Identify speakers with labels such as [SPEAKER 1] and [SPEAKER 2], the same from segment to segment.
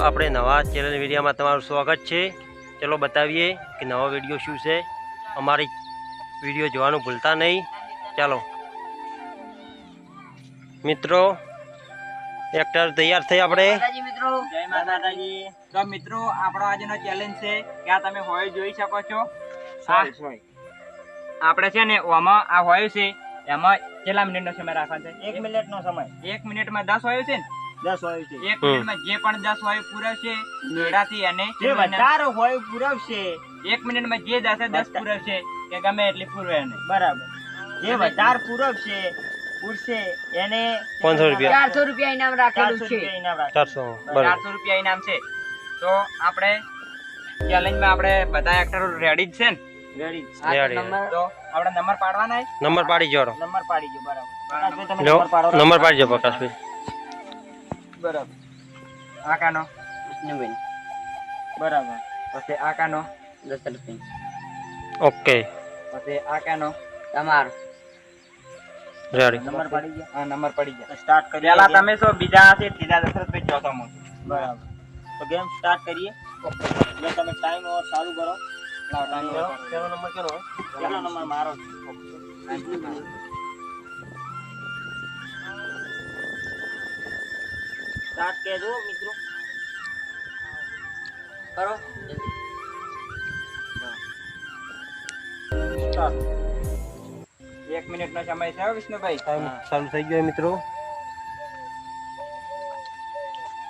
[SPEAKER 1] આપણે નવા ચેનલ વિડીયોમાં તમારું સ્વાગત છે। ચલો બતાવીએ કે નવો વિડીયો શું છે। અમારી વિડીયો જોવાનું ભૂલતા નહીં। ચાલો મિત્રો, ટ્રેક્ટર તૈયાર થઈ આપણે।
[SPEAKER 2] મિત્રો જય માતાજી। તો મિત્રો આપણો આજનો ચેલેન્જ છે કે આ તમે હોય જોઈ શકો છો। આપણે છે ને ઓમાં આ હોય છે એમાં કેટલા મિનિટનો સમય રાખવાનો છે? 1 મિનિટનો સમય। 1 મિનિટમાં 10 હોય છે ને? 10 હોય છે। 1 મિનિટમાં જે પણ 10 હોય પૂરવશે મેળાથી અને જે વધારે હોય પૂરવશે 1 મિનિટમાં જે 10 પૂરવશે કે ગમે એટલી પૂરવે એને બરાબર। જે વધારે પૂરવશે પૂરશે એને
[SPEAKER 1] 500 રૂપિયા
[SPEAKER 3] 400 રૂપિયા ઇનામ રાખેલું છે।
[SPEAKER 1] 400 બરાબર
[SPEAKER 2] 400 રૂપિયા ઇનામ છે। તો આપણે ચેલેન્જમાં આપણે બધા એક્ટરો રેડી જ છે ને? રેડી તો આપણે નંબર પાડવાના છે।
[SPEAKER 1] નંબર પાડી જોડો।
[SPEAKER 2] નંબર પાડી ગયો બરાબર। તમે
[SPEAKER 1] લો,
[SPEAKER 2] નંબર પાડો।
[SPEAKER 1] નંબર પાડી જો પ્રકાશભાઈ।
[SPEAKER 2] બરાબર। આકાનો વિષ્ણુભાઈ બરાબર। પછી આકાનો દશરથભાઈ
[SPEAKER 1] ઓકે
[SPEAKER 2] પછી આકાનો
[SPEAKER 3] તમારો
[SPEAKER 1] રેડી
[SPEAKER 2] નંબર પડી ગયા। હા નંબર પડી ગયા। સ્ટાર્ટ કરીએ। પહેલા તમે છો, બીજા છે, ત્રીજા દશરથભાઈ, ચોથો હું છું। બરાબર। તો ગેમ સ્ટાર્ટ કરીએ। જો તમે ટાઈમ ઓર ચાલુ કરો। લાવ ટાઈમ કરો। પહેલો નંબર કેનો હોય? પહેલો નંબર મારો છે। સ્ટાર્ટ કેજો મિત્રો કરો જલ્દી। સ્ટાર્ટ। 1 મિનિટનો સમય છે વિષ્ણુભાઈ।
[SPEAKER 1] ટાઈમ ચાલુ થઈ ગયો મિત્રો।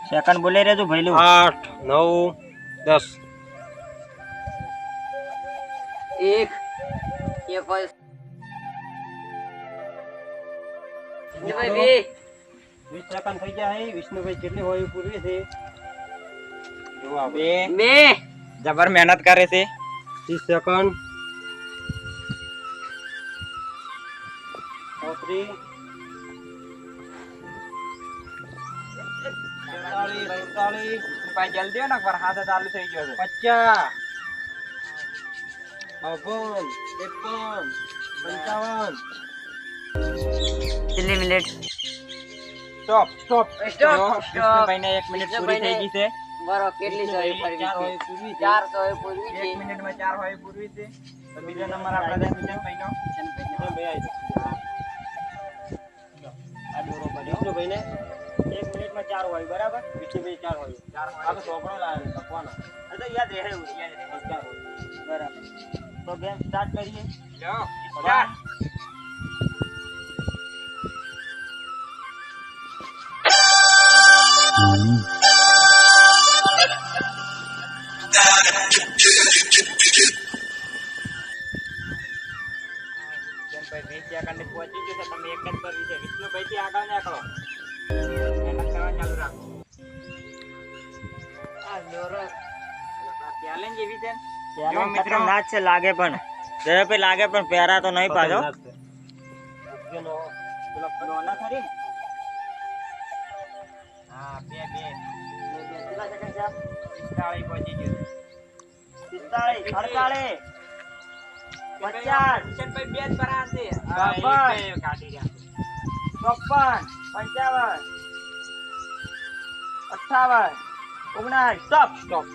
[SPEAKER 2] સેકન્ડ બોલે રહેજો ભાઈલું।
[SPEAKER 1] 8 9 10
[SPEAKER 3] એક બસ વિષ્ણુભાઈ
[SPEAKER 1] 20 સેકન્ડ થઈ ગયા છે। વિષ્ણુભાઈ કેટલી હોય પૂરવી છે જો આપણે
[SPEAKER 2] બે જબર મહેનત કરે છે।
[SPEAKER 1] 30 સેકન્ડ 34
[SPEAKER 2] ભાઈ જલ્દી હો ને પર હાથ ચાલુ થઈ ગયો છે।
[SPEAKER 1] 50
[SPEAKER 3] કેટલી minute?
[SPEAKER 2] Stop stop
[SPEAKER 3] stop
[SPEAKER 2] Vishnubhai ને 1 મિનિટ પૂરી થઈ ગઈ છે।
[SPEAKER 3] બરો કેટલી સોય ફરવી છે? 400 હોય પૂરવી છે।
[SPEAKER 2] 1 મિનિટમાં 4 હોય પૂરવી છે। તો બીજો નંબર આપણે કિશનભાઈ નો આ દોરો પડ્યો વિષ્ણુભાઈ ને 1 મિનિટમાં 4 હોય બરાબર। વિષ્ણુભાઈ 4 હોય આ તો સોપડો લાવે લખવાનો આ તો યાદ રહે એવું યાદ રહે 4 હોય બરાબર। તો ગેમ સ્ટાર્ટ કરીએ। લો સ્ટાર્ટ। વિષ્ણુભાઈ 20 સેકન્ડ પહોંચી ગયો છે। તમે એક જ કરવી છે। વિષ્ણુભાઈ થી આગળ નીકળો, મહેનત કરવા ચાલુ રાખો।
[SPEAKER 3] આ દોરો
[SPEAKER 2] ચેલેન્જ એવી છે જો મિત્રો નાચ છે લાગે પણ જરા લાગે પણ પહેરા તો નહીં પાછો લોના ખરી ને। હા બે કેટલા સેકન્ડ છે? 45 પહોંચી ગયો છે। 45 48 50 કિશનભાઈ બે જ પરા છે। હા કાઢી રહ્યા 54 55 58 19 સ્ટોપ સ્ટોપ।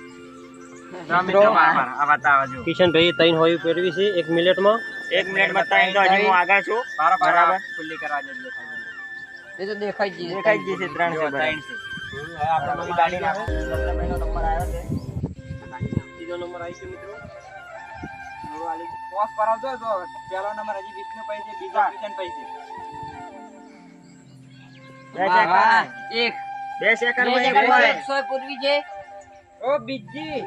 [SPEAKER 1] કિશનભાઈ 3 હોય પૂરવી છે 1 મિનિટમાં।
[SPEAKER 2] 1 મિનિટમાં ટાઈમ તો હજી હું આગળ છું બરાબર। ખુલ્લી કરવા જઈએ
[SPEAKER 3] એ તો દેખાઈ જ
[SPEAKER 2] દેખાઈ ગઈ છે 3 છે બરાબર। હવે આપણે નવી ગાડી રાખો। દશરથભાઈનો નંબર આવ્યો છે।
[SPEAKER 1] બીજો નંબર આવી છે મિત્રો।
[SPEAKER 2] પોસ્ટ કરાવજો તો પહેલો નંબર હજી વિષ્ણુભાઈ છે, બીજો કિશનભાઈ છે। 2 સેકન્ડ 2 સેકન્ડ
[SPEAKER 3] સોય પૂરવી છે।
[SPEAKER 2] ઓ બીજી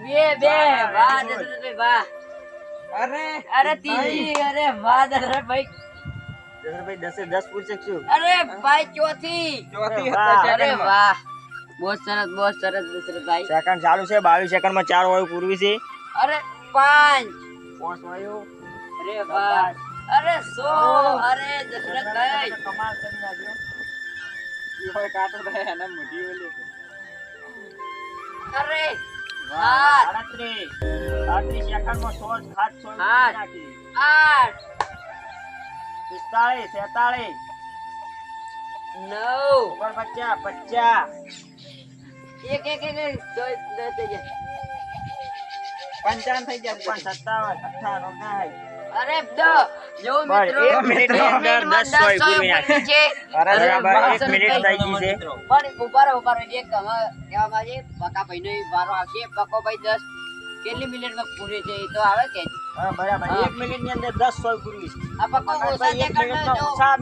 [SPEAKER 3] બે વાહ દશરથભાઈ વાહ।
[SPEAKER 2] અરે
[SPEAKER 3] અરે ત્રીજી અરે વાહ દશરથભાઈ।
[SPEAKER 2] દશરથભાઈ 10 પૂરી શકશું।
[SPEAKER 3] અરે ભાઈ ચોથી અરે વાહ બહુ સરસ દશરથભાઈ।
[SPEAKER 2] સેકન્ડ ચાલુ છે। 22 સેકન્ડમાં 4 હોય પૂરવી છે।
[SPEAKER 3] અરે 5
[SPEAKER 2] વાયો
[SPEAKER 3] અરે વાહ અરે 100 અરે દશરથભાઈ
[SPEAKER 2] કમાલ કરી નાખ્યો। ઈ હોય કાટો થાય અને મોઢી ઓલી
[SPEAKER 3] અરે
[SPEAKER 2] વાહ 38 સેકન્ડમાં 100 ખાત 100 નાખી
[SPEAKER 3] 8
[SPEAKER 2] 45 46
[SPEAKER 3] 9
[SPEAKER 2] ઉપર 50 50
[SPEAKER 3] એક એક એક એક દસ દસ થઈ જાય.
[SPEAKER 2] 55 થઈ ગયા, 57, 58, 59.
[SPEAKER 3] અરે જો
[SPEAKER 2] બસ,
[SPEAKER 3] મિત્રો
[SPEAKER 2] એક મિનિટની અંદર
[SPEAKER 3] મિનિટમાં
[SPEAKER 2] 10 સોય
[SPEAKER 3] 10 સોય
[SPEAKER 2] પૂરી
[SPEAKER 3] પૂરી છે.
[SPEAKER 2] બરાબર,
[SPEAKER 3] અરે,
[SPEAKER 2] 1 મિનિટ થઈ ગઈ છે.
[SPEAKER 3] પણ ઉભા રહો, એક કહેવામાં છે પકા ભાઈનો વારો આવશે. પકો ભાઈ 10 કેટલી મિનિટમાં પૂરી છે એ તો આવે કે
[SPEAKER 2] હા, બરાબર.
[SPEAKER 3] હા.
[SPEAKER 2] 1 મિનિટની અંદર 10 સોય પૂરવી છે.
[SPEAKER 3] આ પકો ઓછા
[SPEAKER 2] ભાઈ, 1
[SPEAKER 3] સેકન્ડ
[SPEAKER 2] મિનિટમાં
[SPEAKER 3] જો
[SPEAKER 2] ઓછા
[SPEAKER 3] હા.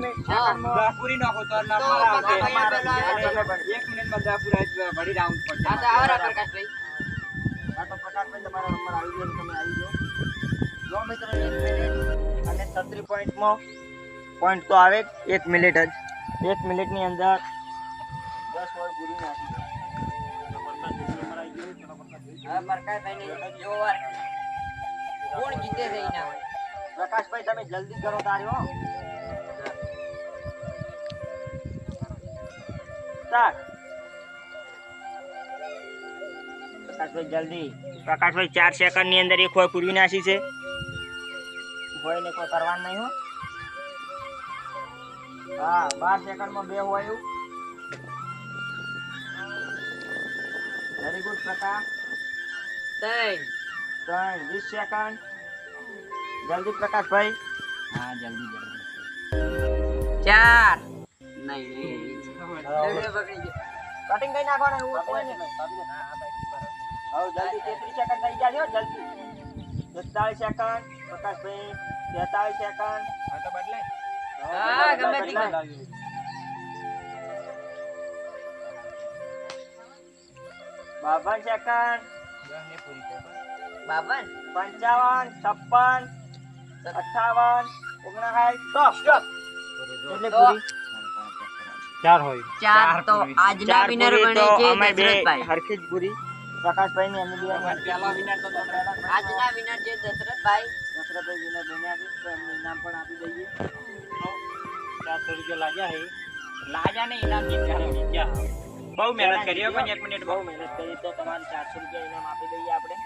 [SPEAKER 2] સેકન્ડમાં પૂરી નાખો તો
[SPEAKER 3] તો
[SPEAKER 2] અમારા
[SPEAKER 3] પકા ભાઈઓ
[SPEAKER 2] અમારા
[SPEAKER 3] પહેલા
[SPEAKER 2] બરાબર. 1 મિનિટમાં 10 પૂરા જ વળી રાઉન્ડ પડશે.
[SPEAKER 3] આ તો આવરા પ્રકાશભાઈ.
[SPEAKER 2] હા, તો પ્રકાશભાઈ તમારો નંબર આવી ગયો, તમે આવી જાઓ. જો મિત્રો 1 મિનિટ અને 36 પોઈન્ટ તો આવે 1 મિનિટ જ. 1 મિનિટની અંદર 10 સોય પૂરી નાખી.
[SPEAKER 3] હવે પ્રકાશભાઈને જોવાર કોણ જીતે છે એના
[SPEAKER 2] પ્રકાશભાઈ તમે જલ્દી કરો તારી હો. સ્ટાર્ટ. પ્રકાશભાઈ જલ્દી. પ્રકાશભાઈ 4 સેકન્ડ ની અંદર એક હોય પૂરી નાખી છે. હોય ને કોઈ કરવાનું નહીં હો. હા, 12 સેકન્ડમાં 2 હોય. વેરી ગુડ પ્રકાશ.
[SPEAKER 3] 3
[SPEAKER 2] 20 સેકન્ડ. જલ્દી પ્રકાશભાઈ.
[SPEAKER 3] હા જલ્દી જલ્દી 4 નહીં પકડી
[SPEAKER 2] કટિંગ કરી નાખવાનું એવું કોઈ નહીં. હવે જલ્દી 33 સેકન્ડ થઈ ગયા છે જલ્દી. 41 સેકન્ડ પ્રકાશભાઈ. 43 સેકન્ડ. હા તો બદલાય.
[SPEAKER 3] હા, ગમે તે
[SPEAKER 2] બદલાય. 52 સેકન્ડ.
[SPEAKER 3] 52
[SPEAKER 2] 55 56 58 59 સ્ટોપ. એટલે
[SPEAKER 3] તો
[SPEAKER 2] પૂરી
[SPEAKER 1] 4 હોય.
[SPEAKER 3] 4 તો આજના વિનર બને છે દશરથભાઈ.
[SPEAKER 2] હરખી જ પૂરી પ્રકાશભાઈ ની અમે પહેલા વિનર તો
[SPEAKER 3] આજના વિનર છે દશરથભાઈ.
[SPEAKER 2] દશરથભાઈ વિનર બન્યા છે તો એમને ઇનામ પણ આપી દઈએ.
[SPEAKER 1] 400 રૂપિયા લાગ્યા હે.
[SPEAKER 2] લાજા ને ઇનામ જીત્યા. બહુ મહેનત કરી પણ 1 મિનિટ બહુ મહેનત કરી તો તમારે 400 રૂપિયા ઇનામ આપી દઈએ આપણે.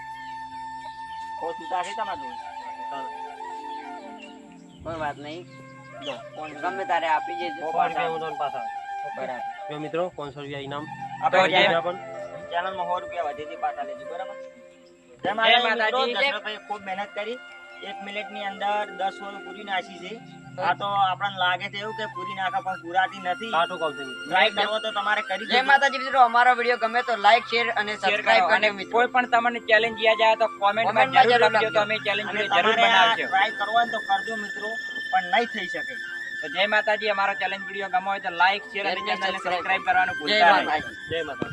[SPEAKER 2] કો છૂટા છે તમારું
[SPEAKER 3] કોઈ વાત નહીં,
[SPEAKER 2] જો કોણ
[SPEAKER 3] ગમે તારે આપી દેજો.
[SPEAKER 1] 500 રૂપિયા હું તમને પાછા.
[SPEAKER 2] બરાબર.
[SPEAKER 1] જો મિત્રો 500 રૂપિયા ઇનામ.
[SPEAKER 2] આપણે
[SPEAKER 1] બીજા પણ
[SPEAKER 2] ચેનલમાં 100 રૂપિયા વધીથી પાછા લેજો બરાબર. જય
[SPEAKER 3] માતાજી.
[SPEAKER 2] માતાજી. દશરથભાઈ ખૂબ મહેનત કરી. 1 મિનિટની અંદર 10 સોય પૂરી નાખી છે. આ તો આપણને લાગે છે એવું કે પૂરી નાખા પણ પૂરાતી નથી.
[SPEAKER 1] કાઠું કહું છું.
[SPEAKER 2] લાઈક કરવો તો તમારે કરી
[SPEAKER 3] જય માતાજી મિત્રો, અમારો વિડિયો ગમે તો લાઈક શેર અને સબસ્ક્રાઇબ કરજો મિત્રો.
[SPEAKER 2] કોઈ પણ તમને ચેલેન્જ યા જાય તો કોમેન્ટમાં
[SPEAKER 3] કોમેન્ટમાં
[SPEAKER 2] જરૂર
[SPEAKER 3] જરૂર
[SPEAKER 2] લખજો તો
[SPEAKER 3] લખજો.
[SPEAKER 2] અમે ચેલેન્જ જરૂર બનાવશું. ટ્રાય કરવો હોય તો કરજો મિત્રો, પણ નહીં થઈ શકે. તો જય માતાજી. અમારો ચેલેન્જ વિડિયો ગમો હોય તો લાઈક શેર અને ચેનલને સબસ્ક્રાઇબ કરવાનું
[SPEAKER 3] જય
[SPEAKER 2] ભૂલતા નહીં.
[SPEAKER 3] માતાજી.
[SPEAKER 1] જય માતા.